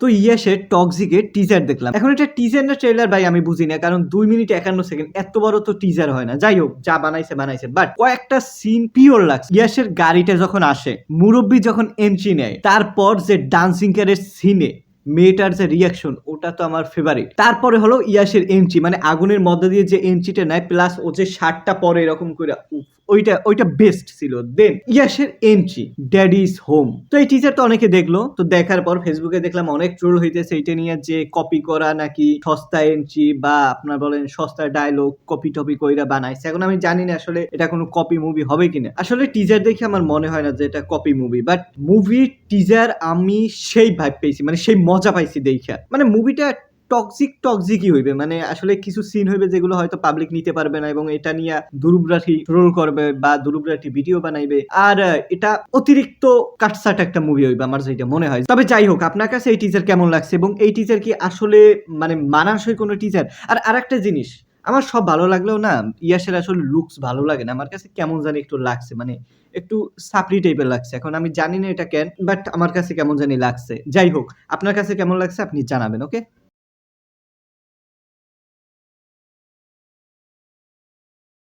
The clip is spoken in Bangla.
তো ইয়াসের টক্সিকের টিজার দেখলাম। এখন এটা টিজার না ট্রেলার ভাই আমি বুঝি না, কারণ 2 মিনিট 51 সেকেন্ড এত বড় তো টিজার হয় না। যাই হোক, যা বানাইছে বানাইছে, বাট কয়েকটা সিন পিওর লাগছে। ইয়াসের গাড়িটা যখন আসে, মুরব্বি যখন এন্ট্রি নেয়, তারপর যে ডান্সিং এর সিনে মেয়েটার যে রিয়াকশন, ওটা তো আমার ফেভারিট। তারপরে হলো ইয়াসের এন্ট্রি, মানে আগুনের মধ্যে দিয়ে যে এন্ট্রিটা নেয়, প্লাস ও যে শার্টটা পরে এরকম করে, ওইটা বেস্ট ছিল। দেন ইয়াসের এন্ট্রি, ড্যাডি ইজ হোম। তো এই টিজার তো অনেকে দেখলো, তো দেখার পর ফেসবুকে দেখলাম অনেক ট্রোল হইতেছে এটা নিয়ে, যে কপি করা নাকি সস্তা এন্ট্রি, বা আপনার বলেন সস্তা ডায়লগ কপি টপি কইরা বানাইছে। এখন আমি জানি না আসলে এটা কোনো কপি মুভি হবে কিনা। আসলে টিজার দেখে আমার মনে হয় না যে এটা কপি মুভি, বাট মুভির টিজার আমি সেই ভাইব পেয়েছি, মানে সেই মজা পাইছি দেখা। মানে মুভিটা টক্সিকই হইবে, মানে আসলে কিছু সিন হইবে যেগুলো হয়তো পাবলিক নিতে পারবে না, এবং এটা নিয়ে দুরুবরাঠি ট্রোল করবে বা দুরুবরাঠি ভিডিও বানাইবে। আর এটা অতিরিক্ত কাটসাট একটা মুভি হইবে আমার যেটা মনে হয়। তবে যাই হোক, আপনার কাছে এই টিজার কেমন লাগছে, এবং এই টিজার কি আসলে মানে মানানসই কোনো টিজার? আর আরেকটা জিনিস, আমার সব ভালো লাগলেও না, ইয়াসের আসলে লুকস ভালো লাগে না। আমার কাছে কেমন জানি একটু লাগছে, মানে একটু সাপড়ি টাইপের লাগছে। এখন আমি জানি না এটা কেন, বাট আমার কাছে কেমন জানি লাগছে। যাই হোক, আপনার কাছে কেমন লাগছে আপনি জানাবেন, ওকে?